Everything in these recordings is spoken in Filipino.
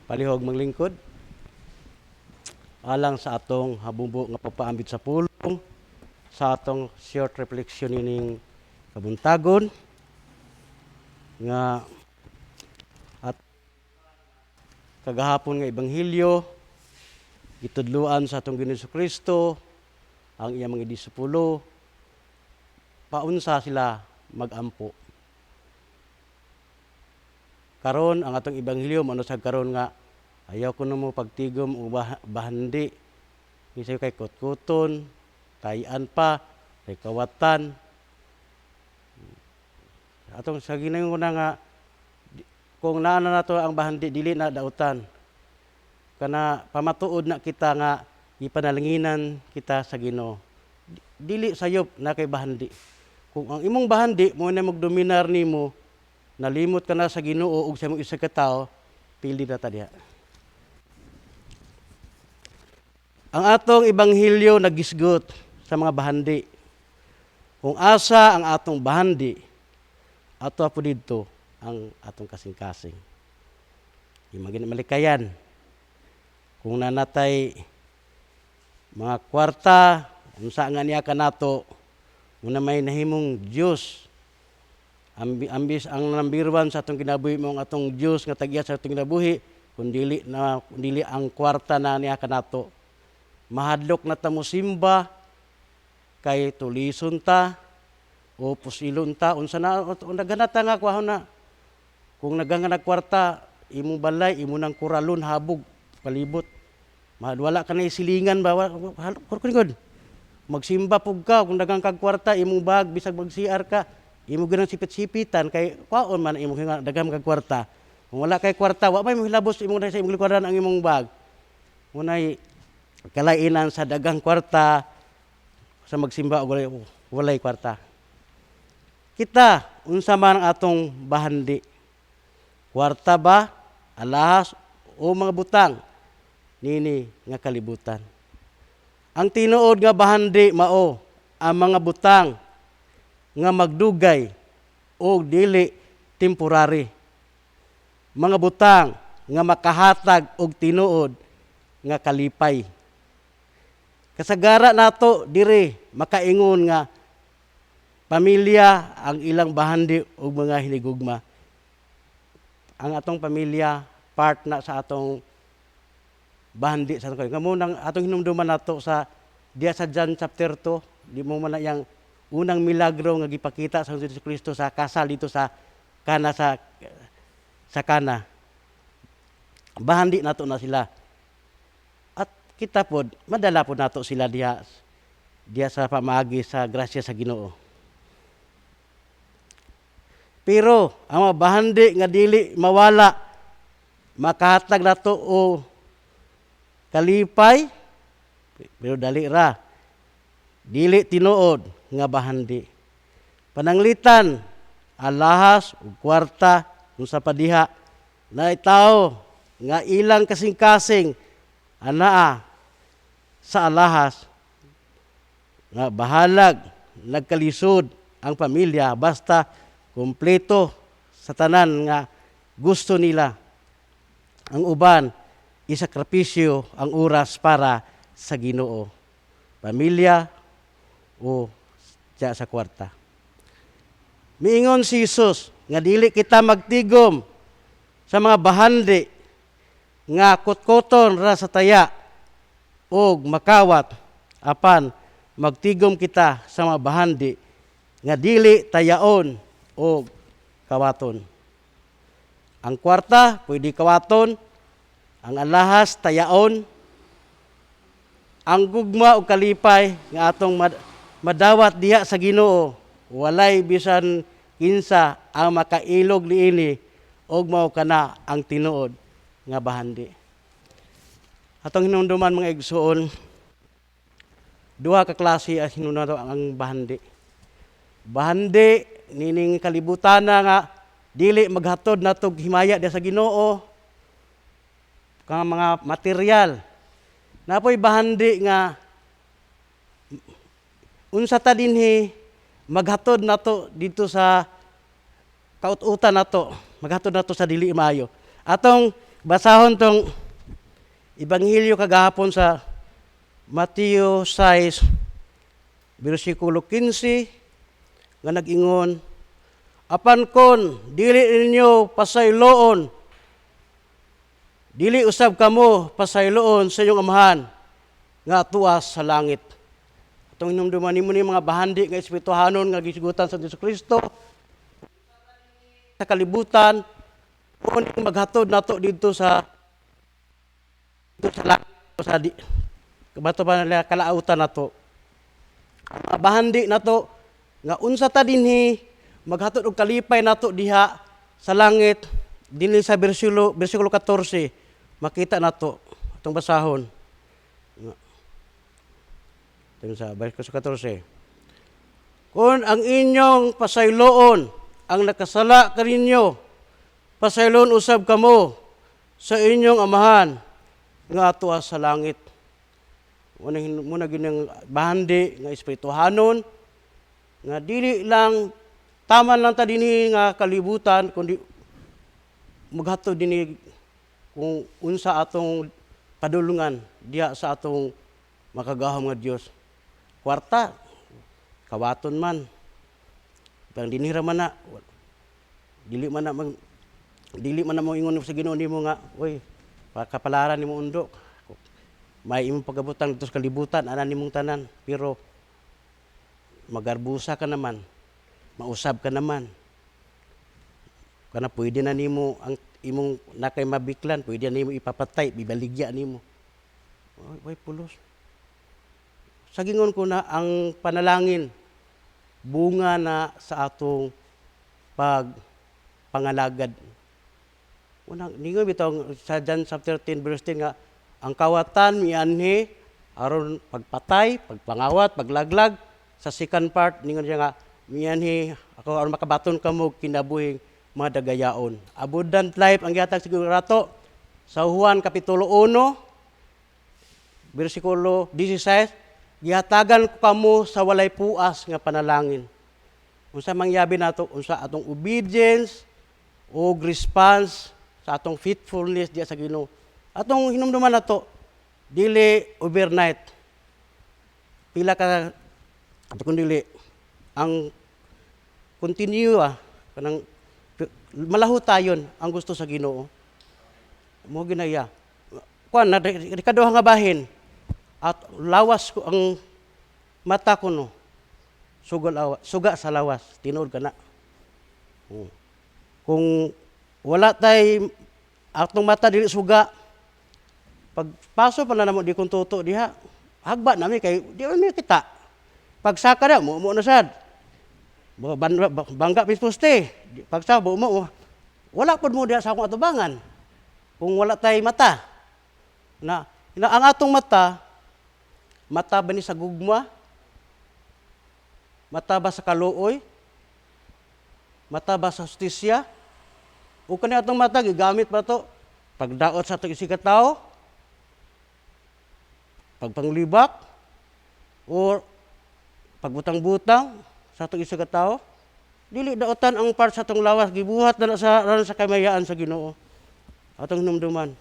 palihog manglingkod alang sa atong habumbo nga pagpaambit sa pulong sa atong short reflection ining kabuntagon nga at kagahapon nga ebanghelyo gitudloan sa atong Ginoong Kristo ang iyang mga disipulo paunsa sila magampo. Karon ang atong ebanghelyo mano sa karon nga ayaw ko na mo pagtigom o bahandi. Isa kay kutkuton, tayan pa, kay kawatan. Atong sa ginayon ko na nga, kung naana na to ang bahandi, dili na dautan. Kana pamatuod na kita nga, ipanalanginan kita sa Ginoo. Dili sayop na kay bahandi. Kung ang imong bahandi, mo na magdominar nimo, nalimot ka na sa Ginoo ug sa imong isa ka tawo, pili na ta diha. Ang atong ebanghelyo nagisgot sa mga bahandi. Kung asa ang atong bahandi, ato po dito ang atong kasing-kasing. Imagine malikayan. Kung nanatay mga kwarta, unsa nga niya kanato, muna may nahimong Diyos. Ambis ang number one sa atong kinabuhi mo ang atong Diyos nga tagya sa atong kinabuhi, kundi ang kwarta na niya kanato. Mahadlok na ta mo simba kay tulison ta o pusilon ta unsa na naganata nga kuha na kung naganganag kwarta imong balay imo nang kuralon habog palibot wala ka na silingan ba kurkungod magsimba pug ka kung dagang kag kwarta imong bag bisag mag-CR ka imo ganang sipit-sipitan kay kwaon man imong dagang kag kwarta kung wala kay kwarta wa may hilabos imong sa imong likuran ang imong bag munay kalainan sa dagang kwarta sa magsimba walay kwarta. Kita unsa man ang atong bahandi? Kwarta ba, alahas o mga butang nini nga kalibutan. Ang tinuod nga bahandi mao ang mga butang nga magdugay o dili temporary. Mga butang nga makahatag og tinuod nga kalipay. Kasagara nato dire makaingon nga pamilya ang ilang bahandi ug mga hinigugma. Ang atong pamilya part na sa atong bahandi sa atong kamo nang atong hinumduman nato sa diya sa John chapter 2, di mo man yang unang milagro nga gipakita sa Hesus Kristo sa kasal dito sa Kana sa Kana. Bahandi nato na sila. Kita pod madala pod nato sila diha sa pamaagi sa grasya sa Ginoo. Pero ang mga bahandi nga dili mawala makahatag nato o kalipay pero dali ra dili tinuod nga bahandi. Pananglitan alahas ug kwarta unsa pa diha na tawo nga ilang kasing-kasing anaa sa alahas nga bahalag nagkalisod ang pamilya basta kumpleto sa tanan nga gusto nila. Ang uban isakripisyo ang oras para sa Ginoo. Pamilya o sa kwarta. Miingon si Jesus nga dili kita magtigom sa mga bahandi nga kutkoton ra sa taya og makawat apan magtigom kita sa mga bahandi nga dili tayaon o kawaton. Ang kwarta pwede kawaton, ang alahas tayaon, ang gugma o kalipay nga atong madawat diha sa Ginoo walay bisan kinsa ang makailog niini og mao kana ang tinuod nga bahandi. Atong hinumduman mga igsoon, duha ka klase as hinunado ang bahandi. Bahandi nining kalibutan nga dili maghatod natog himaya sa Ginoo kang mga material. Napoy bahandi nga unsa ta dinhi maghatod nato dito sa kaut-utan nato, maghatod nato sa dili maayo. Atong basahon tong Ebanghelyo kagahapon sa Mateo 6, versikulo 15, nga nag-ingon, apan kon dili ninyo pasayloon, dili usab kamo pasayloon sa inyong amahan nga tuwas sa langit. Atong hinumduman nimo ni mga bahandi nga espirituhanon nga gisigutan sa Dios Kristo sa kalibutan, kung maghatod nato dito sa langit sa kabato pa nila kalautan nato. Mga bahandi nato nga unsa ta dinhi maghatod og kalipay nato diha sa langit dinhi sa versikulo 14 makita nato atong basahon. Sa versikulo 14. Kung ang inyong pasayloon ang nakasala kaninyo, pasayloon usab kamo sa inyong amahan nga atuwa sa langit. Muna ginang bahandi nga espirituhanon nga dili lang taman lang ta dinhi nga kalibutan kundi maghatod dinhi kung unsa atong padulungan diha sa atong makagahom nga Dios. Kwarta, kawaton man. Pang dinhira man na, dili man na mo ingon sa Ginoo nimo nga, oy, kapalaran nimo undo. May imong pagabutang dito sa kalibutan, ana nimong tanan. Pero magarbusa ka naman, mausab ka naman. Kana pwede na nimo ang imong nakay mabiklan, pwede na nimo ipapatay, bibaligya nimo. Oy, pulos. Sagingon ko na ang panalangin, bunga na sa atong pangalagad. Unang ningon bitaw sa John chapter 10 verse 10 nga ang kawatan mianhi aron pagpatay, pagpangawat, paglaglag. Sa second part ningon siya nga mianhi ako aron makabaton kamo kinabuhing mga dagayaon. Abundant life ang gihatag siguro rato sa Juan kapitulo 1 versikulo 16. Gihatagan ko kamo sa walay puas nga panalangin. Unsa mangyabi nato unsa atong obedience o response sa atong faithfulness diya sa Ginoo. Atong hinumduman nato dili overnight. Pila ka ato kun dili ang continue kanang malaho tayon ang gusto sa Ginoo. Mo ginaya. Kuan na ikaduha nga bahin. At lawas ko ang mata ko no. Suga sa lawas, tinuod ka na. Kung wala tay atong mata dili suga, pagpaso pa na namo di kung tuto diha, hagba nami kay di man kita. Pagsaka na mo na sad. Bangga pispuste. Pagsaka mo wala pud mo diha sa akong atubangan. Kung wala tay mata. Na ang atong mata ba ni sa gugma? Mata ba sa kaluoy? Mata ba sa justisya? O kani atong mata gigamit ba to pagdaot sa atong isikat tao? Pagpanglibak? O pagbutang-butang sa atong isikat tao? Dili daotan ang part sa atong lawas gibuhat na sa kamayaan sa Ginoo. Atong hinumduman.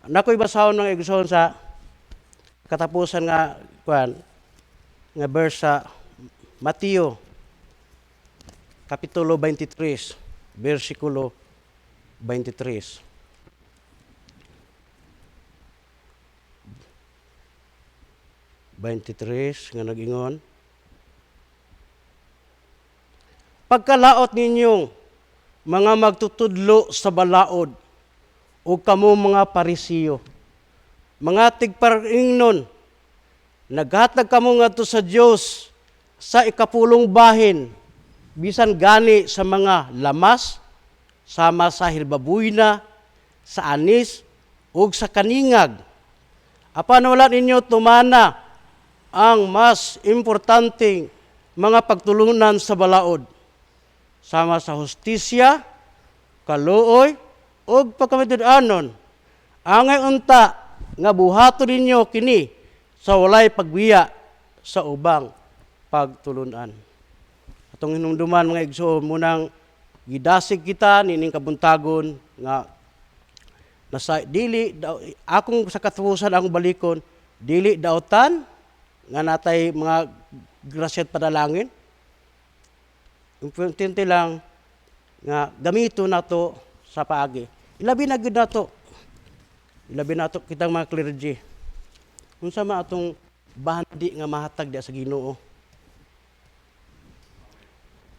Nakoy basahon ng igsoon sa katapusan nga verse sa Mateo kapitulo 23 versikulo 23. Nga nag-ingon, pagkalaot ninyong mga magtutudlo sa balaod o kamo mga Parisiyo, mga tigparingnon, naghatag kamo ngadto sa Dios sa ikapulong bahin, bisan gani sa mga lamas, sama sa hilbabuyna, sa anis, ug sa kaningag. Apan wala ninyo tumana ang mas importanteng mga pagtulunan sa balaod, sama sa hustisya, kaluoy, ug pagkamatud-anon. Angay unta nga buhaton ninyo kini sa walay pagbiya sa ubang pagtulunan. Atong hinumduman mga igsoon, munang gidasig kita nining kabuntagon nga nasa dili daw akong sa katuusan akong balikon dili daotan nga natay mga grasya at padalangin. Importante lang nga gamito nato sa paagi. Ilabi na gid nato. Ilabi nato kitang mga clergy. Unsa man atong bahandi nga mahatag diha sa Ginoo.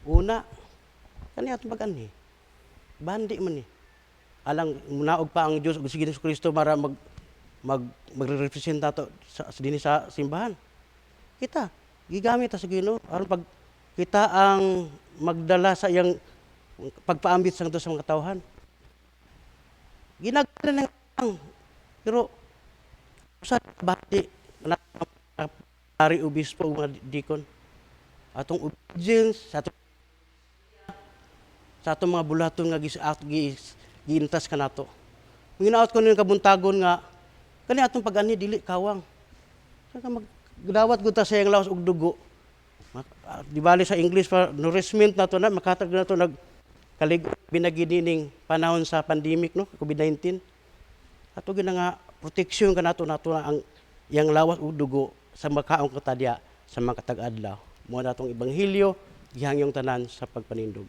Una, kani atong pag-ani. Bahandi man ni. Alang munaog pa ang Dios ug si Hesus Kristo para magrepresenta to sa dinhi sa simbahan. Kita gigamit ta sa Ginoo aron pag kita ang magdala sa iyang pagpaambit sa mga tawhan. Ginagana lang pero sa bahati na pari obispo ug mga dikon atong obedience sa atong mga bulaton nga giintas kanato. Ginaot ko ning kabuntagon nga kani atong pag-ani dili kawang. Sa magdawat gud ta sa iyang lawas ug dugo. Di bali sa English pa nourishment nato na makatag nato nagkalig binagidining panahon sa pandemic no COVID-19. Ato gina nga proteksyon kanato nato na ang iyang lawas ug dugo sa makaong katadya sa mga katag-adlaw. Mo natong ebanghelyo gihangyong tanan sa pagpanindog.